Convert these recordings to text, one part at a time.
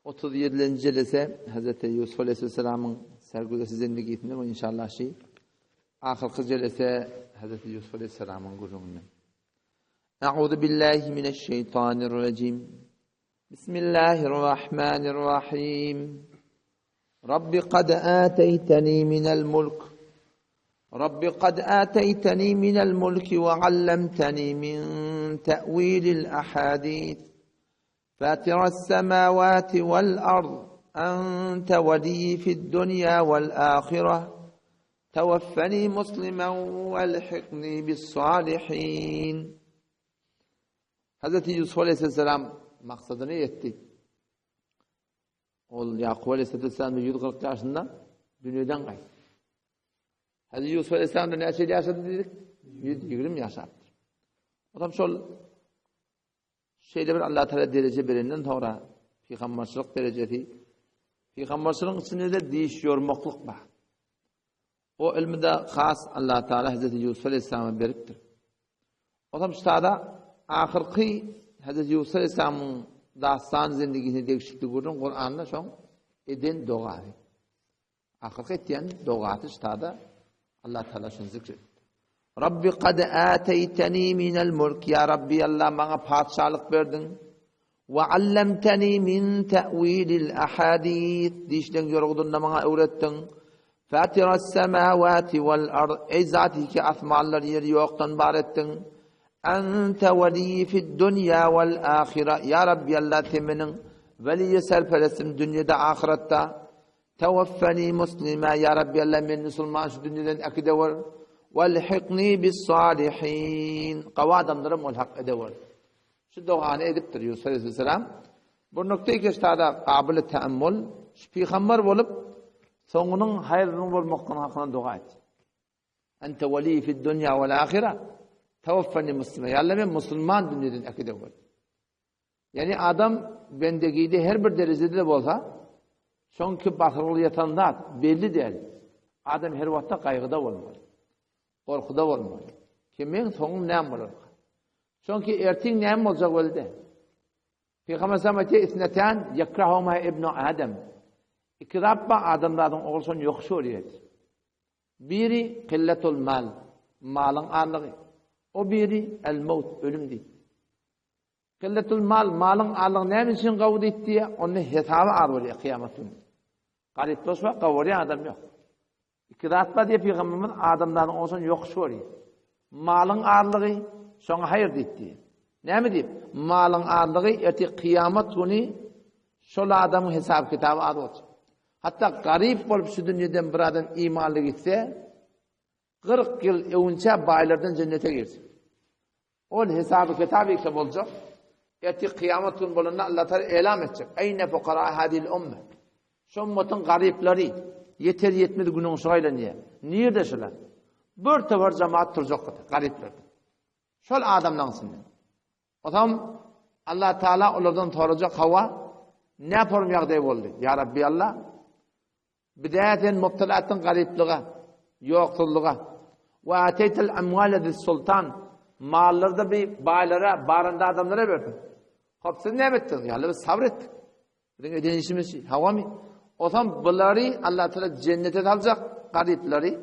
37. jelese Hazreti Yusuf Aleyhisselam'ın sergüdesi zendigiyetinde bu inşallah ahirki jelese Hazreti Yusuf Aleyhisselam'ın gurrunundan. Eûzu billahi mineşşeytanirracim. Bismillahirrahmanirrahim. Rabbi kad âteyteni minel mulk. Rabbi kad âteyteni minel mulki ve allemteni min te'vilil ahadith. فاتر السماوات والأرض أنت ولي في الدنيا والآخرة توفني مسلما والحقني بالصالحين. Hazreti Yusuf Aleyhisselam maksadını yetti. Yakup Aleyhisselam 140 yaşında dünyadan kaydı. Hazreti Yusuf Aleyhisselam da ne şeyde yaşadı dedik? 120 yaşadı. Adam şol şeyle bir Allah Teala derece birinden sonra peygamberçilik derecesi. Peygamberçiliğin içinde de değiş yormaklılık var. O ilmi de has Allah Teala Hazreti Yusuf Aleyhisselam'a beriptir. O zaman işte ahirki Hazreti Yusuf Aleyhisselam'ın dastan zindigisini değişikliği gördün Kur'an'da şu eden doğağı. Ahirki etiyen doğağı işte Allah Teala şunu zikretti. Rabbi kad âteyteni minel mulk. Ya Rabbi Allah bana padişahlık verdin. Ve allemteni min te'vilil ahadith. Dişten yorulduğunda bana öğrettin. Fatiras semavati vel ard. Ey zati ki asmanlar yeri yoktan var ettin. Ente veliyyi fid dünya vel ahire. Ya Rabbi Allah teminin veliyyi serperesim dünyada ahirette. Tevaffeni muslima. Ya Rabbi Allah men Müslüman şu dünyadan akide var. وَالْحِقْنِي بِالصَّالِحِينَ Qavadamlara mulhaq edever. Şu duanı ediptir Yusuf Aleyhisselam. Bu noktayı geçtada qabili teammül, şu peygamber olup sonunun hayrının olmaktan hakkında dua et. Ente veli fid dünya vel ahire. Tevaffani muslima. Ya Allah men Müslüman dünyadan akide ol. Yani adam bendegide her bir derecede de olsa, çünkü bakırlı yatanda belli değil. Adam her vakta kaygıda olmalı. Korkuda olmalı. Kimin sonum neyem olur? Çünkü ertin neyem olacak öyle. Peygamber Samet'e isneten yakrahuma ibn Adem. İki Rabba adamlardan olsun yok şuriyet. Biri killetul mal. Malın ağırlığı. O biri el mevt. Ölüm değil. Killetul mal. Malın ağırlığı neyem için kavud ettiği onun hesabı ağır oluyor kıyametin. Garip dostlar kavuruyor adam yok. İkiratla diye Peygamber'in adamların olsun yok şöyle. Malın ağırlığı sonra hayır detti. Ne mi deyip? Malın ağırlığı eti kıyamet günü şöyle adamın hesap kitabı adı olacak. Hatta garip olup şu dünyadan bir adam imanlı gitse 40 yıl önce baylardan cennete girsin. O hesabı kitabı yüksek olacak. Eti kıyamet günü bulunduğunda Allah Teala elam edecek. Eyne fukara hadil ümme. Şu ümmetin garipleri yeter yetmedi günün şöyle niye? Niye de şöyle? Bir tefer cemaat duracak kadar, garipler. Şöyle adamlansın. O zaman Allah Teala onlardan soracak hava ne yaparım yağdayı oldu? Ya Rabbi Allah bidayetin mubtalatın garipliğe, yoksulluğa ve ateytel emvaledi sultan mallarda bir baylara, barında adamlara verdin. Hepsini ne ettin? Ya Allah sabrettik. Bizim eden işimiz hava mı? O zaman bunları Allah Teala cennete alacak garipleri.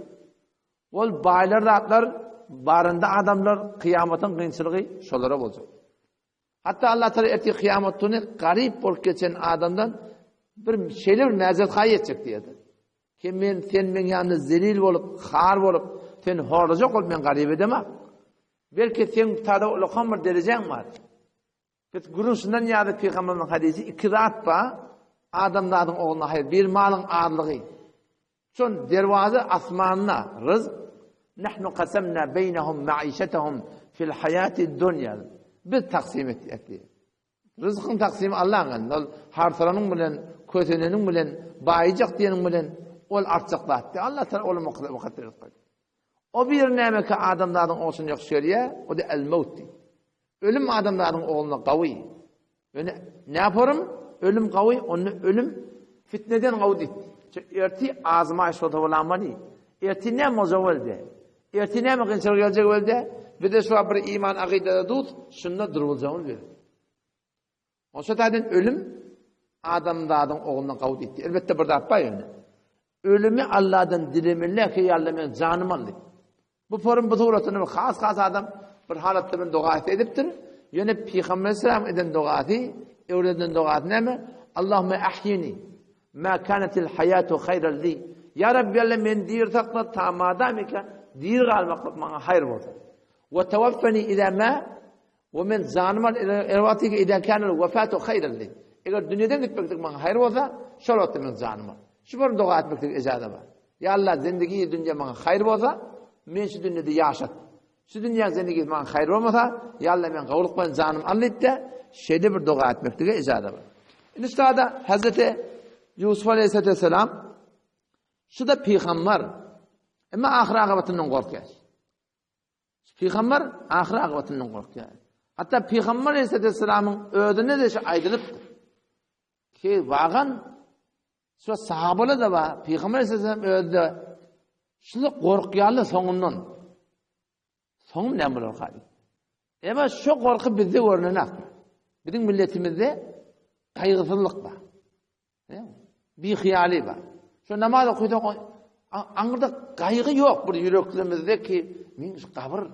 O baylar rahatlar, barında adamlar kıyametin kıyınçılığı şolara olacak. Hatta Allah Teala eti kıyametini garip olup geçen adamdan bir şeyler nezet hayy edecek diyedi. Ki sen men yanında zelil olup, khar olup, sen horacak olup men garip edemem. Belki sen tada ulukan bir derecen var. Gurunsundan yadı Peygamber'in hadisi ikirat ba. Adamların oğluna hayır, bir malın ağırlığı. Son dervazı asmanına rızk. Nahnu qasamna beynehum ma'işetehum fil hayati dünya. Biz taksim ettik. Rızkın taksimi Allah'ın. Harsaranın bilen, kösenenin bilen, bayacak diyenin bilen, ol artacaklar. Allah Teala onu mukadder ettik. O bir neme ki adamların olsun yok şeriye, o da el mevti. Ölüm adamların oğluna kavi. Yani ne yaparım? Ölüm kavi, onu ölüm fitneden kavud etti. Erti ağzıma işlata olanmalı. Erti ne mozavul de. Erti ne mekınçılık gelecek öyle. Bir de şu bir iman akidede tut, şunda durulacağını verir. O şetaden ölüm adamlardan oğlundan qavut etdi. Elbette bir tapay yani. Ölümü Allah'dan dilemirler ki Allah'ın canım aldı. Bu forum bu suratını khas adam bir halatta ben dua edipdir. Yani Peygamber selam eden duası, öğreden duası ne mi? Allahümme ahyini ma kanatil hayatu hayran li. Ya Rabbi Allah men dir taqla tamadamika dir qalmaq bana hayır oldu. Ve tevaffani ila ma ve men zanmal ervatika ila kana vefatu hayran li. Eğer dünyadan gitmektik bana hayır olsa şolatı men zanmal. Şu bir dua etmektik icazı var. Ya Allah zindagi dünya bana hayır olsa men şu dünyada yaşat. Şu dünya zindagi bana hayır olmasa ya Allah men qavluq bilan canım alıp da şeyde bir dua etmektik icazı var. İşte Hazreti Yusuf Aleyhisselam şu da peygamber ama ahir akıbetinden korkuyor. Peygamber ahir akıbetinden korkuyor. Hatta Peygamber Aleyhisselam'ın ödüne de şu aydınıptır. Ki vağan şu sahabalı da var. Peygamber Aleyhisselam ödü şunu korkuyorlar sonundan. Sonun ne olur hali? Ama şu korku bizde görünene. Bizim milletimizde kaygısızlık var. Bir hiyali var. Şu namaz okuyda anırda kaygı yok bir yüreklerimizde ki men kabir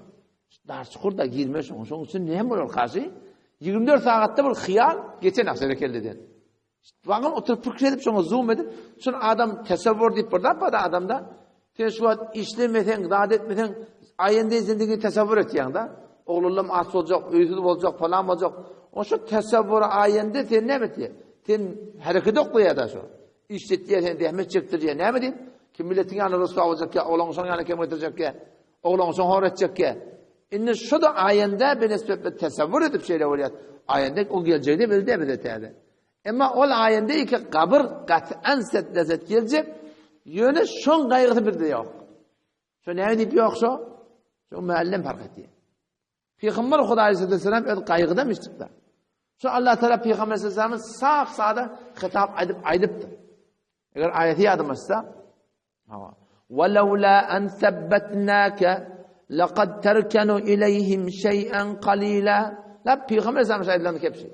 dars kurda girme şoň üçün näme bolar karşı 24 saatte bir hiyal geçen asere kelden. Wagam oturup fikredip şoňa zoom edip şol adam tasavvur dip bir adamda teşvat işlemesen, ibadet etmesen ayında zindagi tasavvur etýäň-de. Oğlum as boljak, öýsüz boljak, falan boljak. O şu tasavvur ayında sen näme etdi? Sen hareket okuyada şu. İşletdiye sen dehmet çektirdiye näme edin? Kim milletin yanına rüsva olacak ya, oğlan son yana kim getirecek ya, oğlan son horetecek ya. İnne şu da ayında bir nispet tasavvur edip şeyler oluyor. Ayında o geleceğini bildi bildi. Ama o ayında ki kabir kat'an lezzet gelecek. Yönü şon gaygısı bir de yok. Şu ne deyip yok şu? Şu müellim fark etti. Peygamber Huda Aleyhisselam gaygıda mı çıktı? Şu Allah Teala Peygamber Aleyhisselam'ın saf sağda hitap edip aydıptır. Eğer ayeti yadımızsa وَلَوْلَا أَنْ ثَبَّتْنَاكَ لَقَدْ تَرْكَنُوا إِلَيْهِمْ شَيْئًا قَلِيلًا. La Peygamber Aleyhisselam şahitlendik hepsi.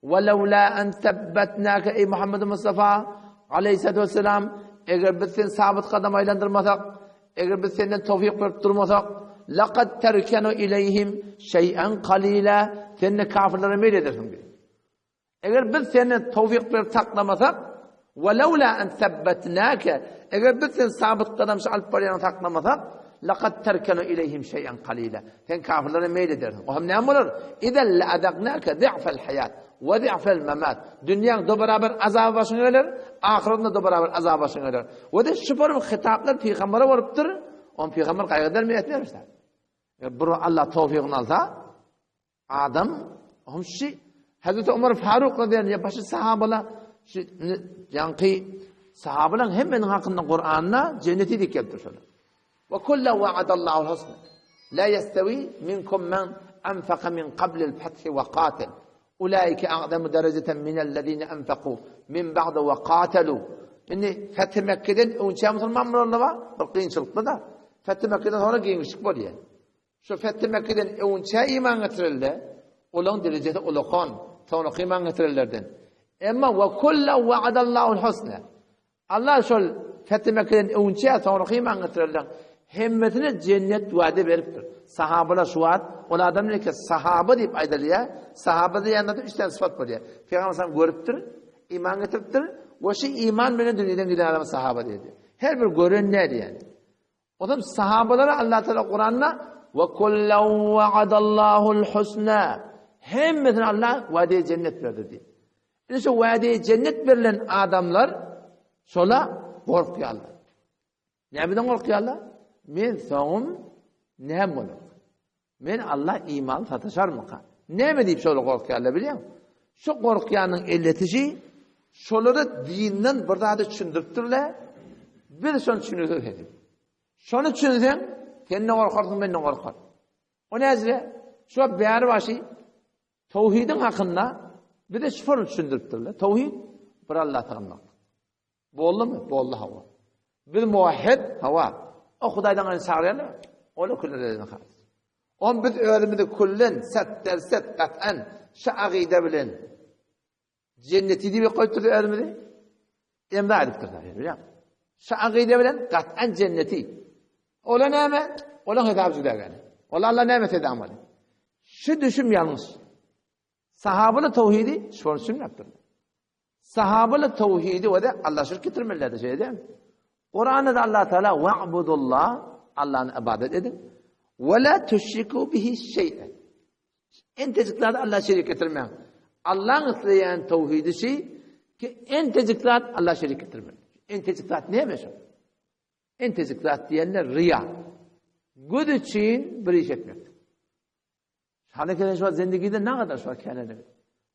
وَلَوْلَا أَنْ ثَبَّتْنَاكَ ey Muhammed Mustafa Aleyhisselatü Vesselam eğer biz seni sabit kadam aylandırmasak, eğer biz senden tevfik verip durmasak لَقَدْ تَرْكَنُوا إِلَيْهِمْ شَيْئًا قَلِيلًا. Seninle kafirlere meyledersin diyor. Eğer biz seni tevfik verip taklamasak وَلَوْلَا أَنْ ثَبَّتْنَاكَ eğer biz seni sabit kadam alıp bariyana taklamasak لَقَدْ تَرْكَنُوا إِلَيْهِمْ شَيْئًا قَلِيلًا. Sen kafirlere meyledersin. O hem ne olur? اِذَا لَأَذَقْنَاكَ ضِعْفَ الْحَيَاتِ وَضِعْفَ الْمَمَاتِ. Dünyanın da beraber azabı başına gelir, ahiretinde de beraber azabı başına gelir. O da şu form hitaplar peygambere varıptır. On peygamber kaygılar mı etmemişler? Bu Allah tevfikini alsa adam homşi Hazreti Ömer Faruk radıyallahu anh başı sahabeler yankı sahabelerin hemen hakkında Kur'an'da cenneti dikkattır şöyle. Ve kullu va'adallahu husna. La yestavi minkum men anfaqa min qabl al-fath ve qatal. Ulaika a'zamu dereceten min ellezina anfaqu min ba'd ve qatalu. Yani Fethi Mekke'den önce Müslümanlar var. Bir kıyınçılıkta da Fethi Mekke'den sonra giyinmişlik var yani. Şu Fethi Mekke'den önce iman getirirler. Olan derecede ulukan. Sonra iman getirirlerden. Ama ve kullu va'adallahu husna. Allah şol Fethi Mekke'den önce sonra iman getirirler. Hemmetine cennet vaadi veriptir. Sahabeler şu vaat, o adamlar ki sahabe deyip aydırıyor. Sahabe de yanında üç tane sıfat var ya. Peygamber sana görüptür, iman getiriptir. O şey iman beni dünyadan giden adam sahabe dedi. Her bir gören neydi yani? O zaman sahabelere Allah Teala Kur'an'da ve kullu va'adallahu'l husna. Hemmetine Allah vaadi cennet verdi diye. İşte vaadi cennet verilen adamlar şola korkuyorlar. Ne birden korkuyorlar? Men soğum ne olur? Men Allah iman satışar mı? Ne mi deyip şöyle korkuyorlar biliyor musun? Şu korkuyanın illetici şoları dinden bir daha da düşündürttürler. Bir son düşünürler dedi. Şunu düşünsen kendine korkarsın benden korkar. O nezle şu bir başı tevhidin hakkında bir de şunu düşündürttürler. Tevhid bir Allah tanımak. Bu oldu mu? Bu Allah hava. Bir muvahhid hava. O Hudaydan gayrı çağırıyorlar. Onu kullarına kalır. On biz öğrenmede kullen set kat'an şu akide bilen Cenneti diye koydu ermedi. Emda ediptir biliyor musun? Şu akide bilen kat'an cenneti. Ola neme? Ola hitapçı da yani. Ola Allah nimet edamali. Şu düşüm yalnız. Sahabalı tevhidi şunu sünnettir. Sahabalı tevhidi ve de Allah şirk getirmelerde şey değil mi? Kur'an'da Allah Teala va'budullah Allah'ın ibadet edin. Ve la tuşriku bihi şey'en. Enteciklerde Allah şirk getirmeyin. Allah'ın isteyen tevhidi şey ki entecikler Allah şirk getirmeyin. Entecikler ne mesela? Entecikler diyenler riya. Gud için bir iş etmek. Hanekeden şu an zindagide ne kadar şu an kendine?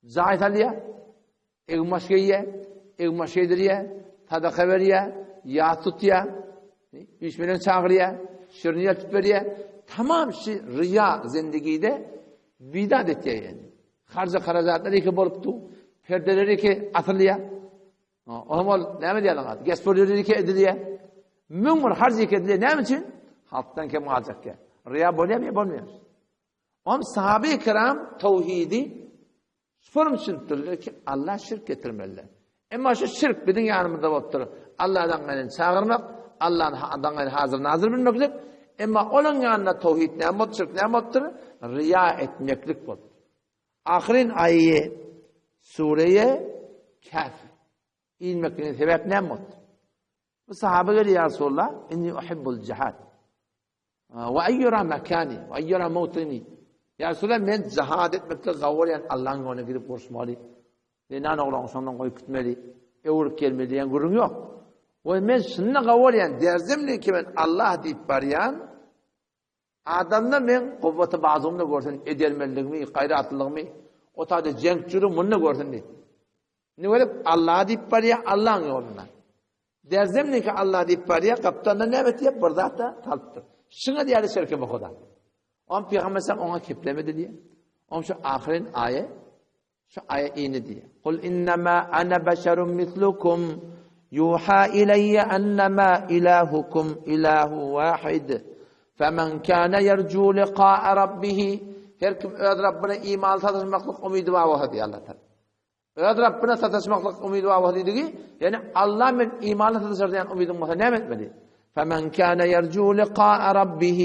Zahit aliye, egmaşediriye, tadaka veriye, yağ tutuya, 3 milyon çağırıya, şırniye tutveriye. Tamam şey riya zindagide bidat etiye yani. Harca karazatları ki boluptu, perdeleri ki atılıya. Oğlum ne mi diyelim adı? Gesporları ki ediliye. Mümkün harcı ki ediliye. Ne için? Halktan kim alacak ki? Riya bolya mı? Bolmuyor. Sahabe-i kiram tevhidi sorun için ki Allah şirk getirmeliler. Ama şu şirk bizim yanımızda oturur. Allah'dan gayrı çağırmak, Allah'dan gayrı hazır nazır bilmeklik. Ama onun yanında tevhid ne mod, şirk ne moddur? Riya etmeklik bu. Ahirin ayı sureye Kaf inmekliğinin sebep ne mod? Bu sahabe geliyor ya Resulullah, inni uhibbul cihad. Ve ayyura mekani, ve ayyura mevtini. Ya Resulullah men cihad etmekle gavuryan Allah'ın önüne gidip koşmalı. Nenan oğlan sondan koyup gitmeli. Evuruk gelmeli diyen gurun yok. Ve men şununla gavuryan derzimli ki ben Allah deyip bariyan adamda men kuvveti bazımını görsen edermelliğimi, gayratlılığımı o tadı cenkçülüğüm bunu görsen deyip. Ne böyle Allah deyip bariyan Allah'ın yoluna. Derzimli ki Allah deyip bariyan kaptanına ne betiye burada da talıptır. Şuna diyarı şerke bakoda. On Peygamber sen ona keplemedi diye. On şu ahirin ayet, şu ayet ini diye. Kul innema ana beşerun mislukum yuha ileyye ennema ilahukum ilahu vahid. Femen kâne yercu liqâ'a rabbihi. Her kim öd Rabbine iman satışmaklık umudu var vaha diye Allah Teala. Öd Rabbine satışmaklık umudu var vaha diye. Yani Allah men imanla satışır diyen umudun vaha ne etmedi? فَمَنْ كَانَ يَرْجُوا لِقَاءَ رَبِّهِ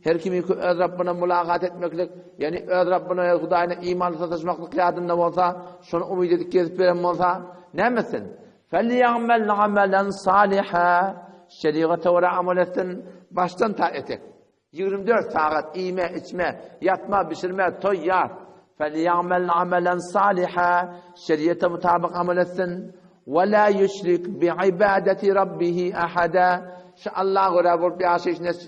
her kimi ki öz Rabbine mülakat etmeklik, yani öz Rabbine Hudayna imanla satışmaklık yadında olsa, şunu umid edip gezip veren olsa, ne misin? فَلْيَعْمَلْ عَمَلًا صَالِحًا şeriate uğra amel etsin, baştan ta etek. 24 saat yeme, içme, yatma, pişirme, toy, yat. فَلْيَعْمَلْ عَمَلًا صَالِحًا şeriate mutabık amel etsin. وَلَا يُشْرِكْ بِعِبَادَةِ رَبِّهِ أَحَدًا şu Allah'a Rabbul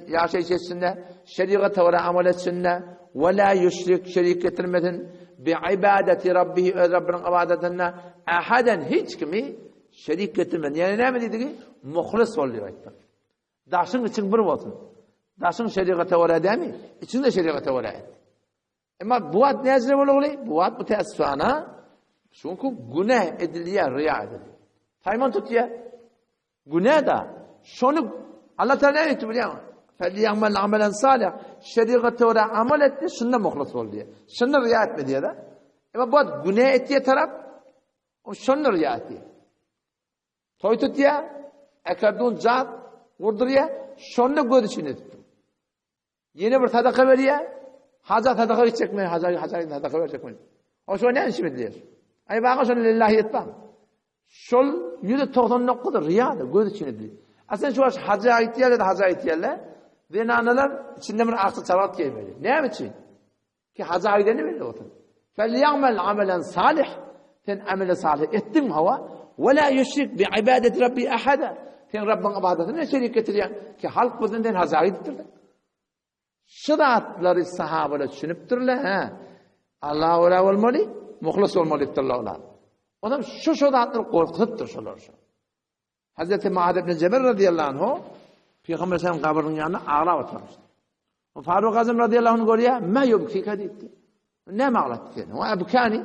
yaşayışında şeriate uğra amel etsinler ve la yushrik şerik getirmedin bi ibadeti Rabbihi öz Rabbinin ibadetine ahaden hiç kimi şerik getirmedin. Yani ne mi dedi ki? Muhlis oluyor ayetler. Daşın için bir olsun. Daşın şeriate uğra değil mi? İçinde şeriate uğra et. Ama bu ad ne yazılı oluyor? Bu ad müteessifana çünkü günah ediliyor, riya ediliyor. Tayman tutuyor. Günah da şunu Allah Teala etti biliyor musun? فَلْيَعْمَلْ عَمَلًا صَالِحًا şeriate uğra amel etti, şunda muhlis ol diye. Şunda riya etme diye de. Ama bu günah ettiği taraf, o şunda riya etti. Toy tut ya, ekardun zat, vurdur ya, şunda göz içine tuttu. Yeni bir sadaka veriyor, haza sadaka verecek mi? Haza sadaka verecek mi? O şu ne işi biliyor? Ay bana şunu lillahi etmem. Şol %90 riyadır, göz içine diyor. Aslında şu hacı ihtiyarlar da hacı ihtiyarlar. Zinanalar içinde bir artık savat giymeli. Ne için? Ki hacı aydeni mi olsun? فَلْيَعْمَلْ عَمَلًا salih. Sen amele salih ettin mi hava? وَلَا يُشْرِكْ بِعِبَادَةِ رَبِّهِ أَحَدًا sen Rabbin ibadetine şerik getiriyorsun. Ki halk bizden hacı aydettirler. Şıratları sahabeler düşünüptürler. Allah'a öyle olmalı, muhlis olmalı ettirler. Adam şu şıratları korkutup şular şu. Hazreti Muad ibn Cebel radıyallahu anh Peygamber Efendimiz kabrinin yanına ağla oturmuştu. Faruk Azam radıyallahu anh görüyor, "Ma yubkika?" dedi. Ne ağlattı seni? "Ve ebkani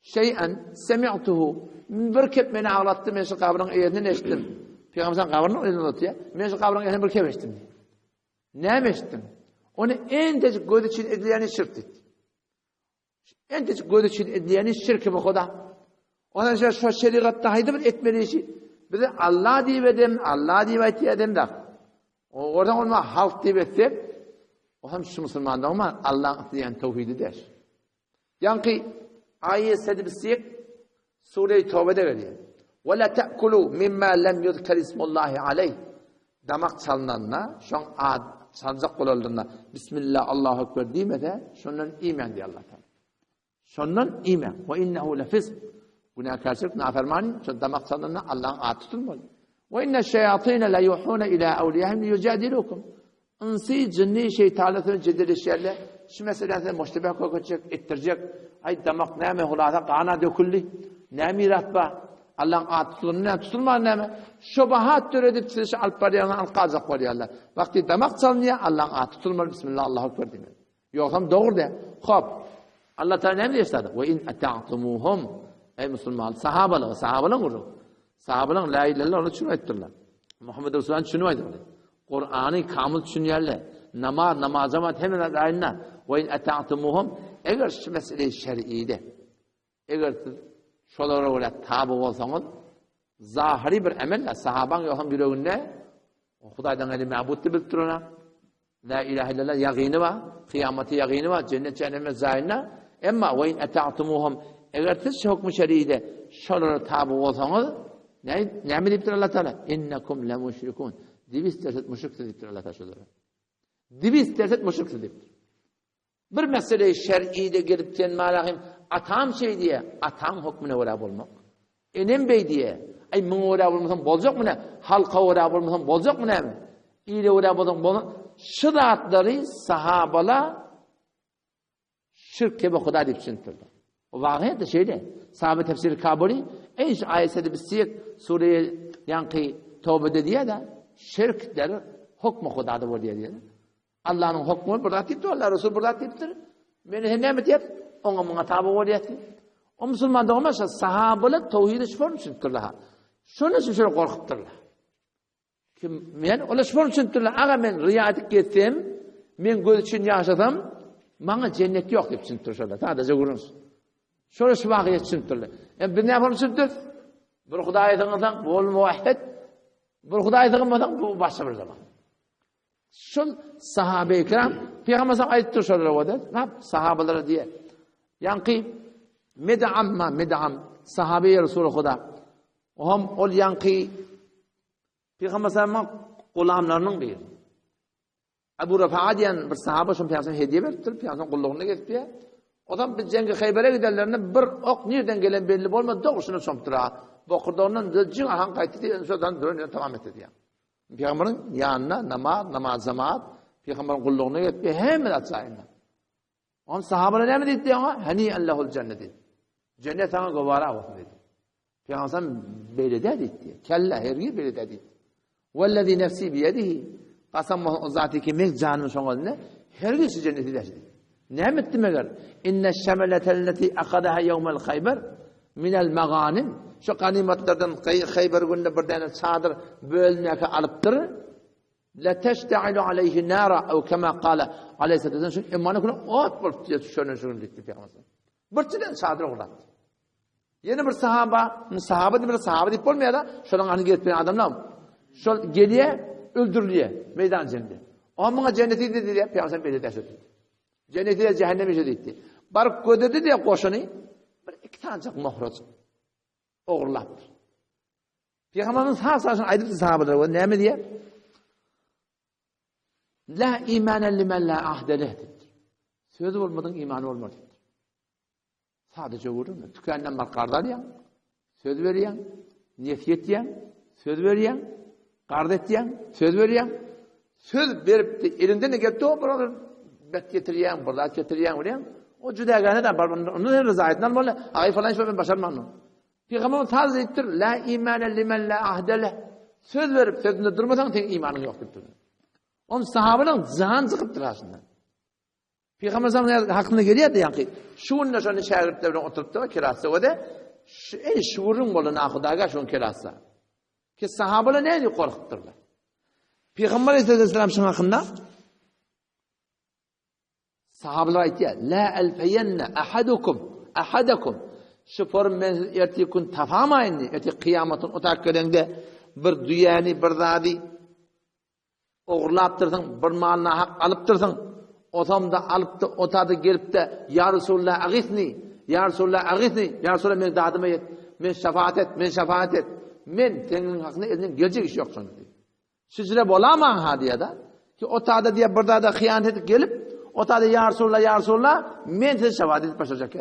şey'en semi'tuhu." Bir kep beni ağlattı, ben şu kabrinin yerini eşittim. Peygamber kabrinin yerini oturuyor. Ben şu kabrinin yerini bir kep eşittim. Ne eşittim? Onu en tecik göz için edileni şirk etti. En tecik göz için edileni şirk bu kadar. Ona şu şeriatta haydi bir etmeli işi. Bir de Allah diye edem, Allah diye edem de. Oradan olma halk diye etsek, o hem şu Müslümanlar ama Allah'ın diyen tevhidi der. Yani ayet sedibisiyek Sure-i Tevbe'de geliyor. وَلَا تَأْكُلُوا مِمَّا لَمْ يُذْكَرِ اسْمُ اللّٰهِ عَلَيْهِ damak çalınanla, şu an çalacak olanlarına Bismillah, Allahu Ekber diyme de şundan iman diye Allah Teala. Şundan iman. وَاِنَّهُ لَفِزْمٍ günahkarçılık, nafermani, şu damak çalınanla Allah'ın adı tutulmalı. وَاِنَّ الشَّيَاطِينَ لَيُوحُونَ اِلَى اَوْلِيَهِمْ لِيُجَادِلُوكُمْ İnsi, cinni, şeytanlıkları cedeleşlerle şu meselede muhtebe koyacak, ettirecek. Ay damak ne mehulata, kana döküldü. Ne mirat ba? Allah'ın adı tutulur, ne tutulmaz ne mi? Şubahat töredip çilişi alıp bariyarlar, alıp kalacak bariyarlar. Vakti damak çalınıyor, Allah'ın adı tutulmaz. Bismillah, Allahu Ekber demek. Yoksam doğru de. Hop. Allah Teala ne mi istadı? وَاِنْ اَتَعْتُمُوهُمْ Ey Müslüman, sahabalığı vurur. Sahabalığı la ilahe illallah onu şunu ettirler. Muhammed Resulullah şunu ettirler. Kur'an'ı kamil düşünüyorlar. Namazamat hemen ayinna. وَاِنْ اَتَعْتُمُوهُمْ eğer şu mesele-i şer'iydi, eğer şolara öyle tabi olsanız, zahiri bir emelle, sahaban yokan yüreğinde, Hudaydan eli ma'buddi bildir ona, la ilahe illallah yaqini var, kıyameti yaqini var, cennet cehenneme zahirine, emma وَاِنْ اَتَعْتُمُوهُمْ eğer siz hükmü şer'iydi, şolara tabi olsanız, ne mi deyiptir Allah Teala? İnnekum lemuşrikun. Dibi isterset müşrik deyiptir Allah Teala. Dibi isterset müşrik deyiptir. Bir mesele-i şer'ide gelip sen malahim atam şey diye, atam hükmüne uğrab olmak. Enem bey diye, ay mın uğrab olmasan bolacak mı ne? Halka uğrab olmasan bolacak mı ne mi? İyle uğrab olmasan bolacak mı? Şıratları sahabala şirk kebe kuda deyip sintirdi. O vakiyette şeyde, sahabe tefsiri kabuli, en şu ayet-i bisiyek Sure-i Yankı Tevbe'de diye de şirkleri hükmü kudadı var diye. Allah'ın hükmü burada tipti, Allah Resul burada tiptir. Beni ne mi diyet? Ona mına tabi var diyet. O Müslüman da olmazsa sahabeler tevhidi şüphor düşündürler. Şunu için şöyle korkutturlar. Men ola şüphor düşündürler. Ağa men riyadik gittim, men göz için yaşadım, bana cennet yok deyip düşündürler. Sadece görünsün. Şöyle şu vakiyet düşündürler. Bir ne yapalım düşündür? Bir Hudaya tanıdan, bu muvahhid. Bir Hudaya tanımadan, bu başka bir zaman. Şol sahabe-i kiram Peygamber'e ayettir şöyle oldu. Sahabelara diye. Yani med'am sahabe-i Resulü Huda. Ohum ol yani Peygamber'e gulamlarının biri. Ebu Rafa'a diyen bir sahabe şun Peygamber'e hediye verdi. Peygamber'in kulluğuna geçti. Adam bir cengi Hayber'e giderlerine bir ok nereden gelen belli olmadı. Doğrusunu çomtura. Bu kurduğundan cin ahan kayıttı diye sonradan dönüyor devam etti diye. Peygamberin yanına namaz zamanı Peygamberin kulluğuna gitti hemen atayında. On sahabeler ne dedi ona? Hani Allahul cennet. Cennet sana gavara olsun dedi. Peygamber böyle dedi. Kella hergi böyle dedi. Vellezî nefsî biyedihi qasam zati ki mek canım sonunda hergi cenneti dedi. Ne etti meğer? İnne şemeletelleti akadaha yevmel Hayber minel maganim. Şu ganimetlerden Hayber günde bir tane çadır bölüneke alıptır. La teşte'ilu aleyhi nara ev kema kâle aleyhisselatü şu imanı kulu ot bulup diye şöyle dedi Peygamber. Bir tane çadır uğrattı. Yeni bir sahabe deyip olmuyor da şunun anı gitmeyen adamlar şu geliye öldürülüyor meydan cenneti. O bana cenneti dedi diye Peygamber böyle dedi. Cenneti de cehennemi dedi. Barık gödedi diye koşunu bir iki tanecik muhraç oğurlattı. Peygamberimiz sağ aydın sahabeler ne mi diye? La imanen limen la ahdeleh dedi. Söz olmadan iman olmadı. Sadece vurun. Tükenden markardan ya. Söz veriyen, niyet etiyen, söz veriyen, kardetten, söz veriyen. Söz verip de elinden ne gitti o buralar bet getiriyen, burada getiriyen veriyen. O cüdagane de var. Onun rıza etmem böyle. Ay falan hiç ben başarmam onu. Peygamber tarzı ettir. La imanen limen la ahdeleh. Söz verip sözünde durmadan tek imanın yok dedi. Onun sahabenin zihan sıkıptır aslında. Peygamber zamanı hakkında geliyor da yani şununla şunu şagirdlerine oturup da kirası o da en şuurun boluna Hudaga şun kirası. Ki sahabeler ne diye korkutturlar. Peygamber Aleyhisselam şun hakkında sahabeler ayetiyor. La elfeyenne ahadakum şu form men erti kun tafamayın, erti kıyamatın o takkerende bir düyani bir zadi oğurlaptırsın, bir malına hak alıptırsın, otamda alıptı, otadı gelip de ya Resulullah agisni, ya Resulullah agisni, ya Resulullah men dadıma yet, men şefaat et, men şefaat et, men senin hakkında elinden gelecek iş yok sonra. Sizle bolaman hadiyada ki otada diye burada da hıyanet edip gelip otada ya Resulullah, ya Resulullah men size şefaat edip başlayacak.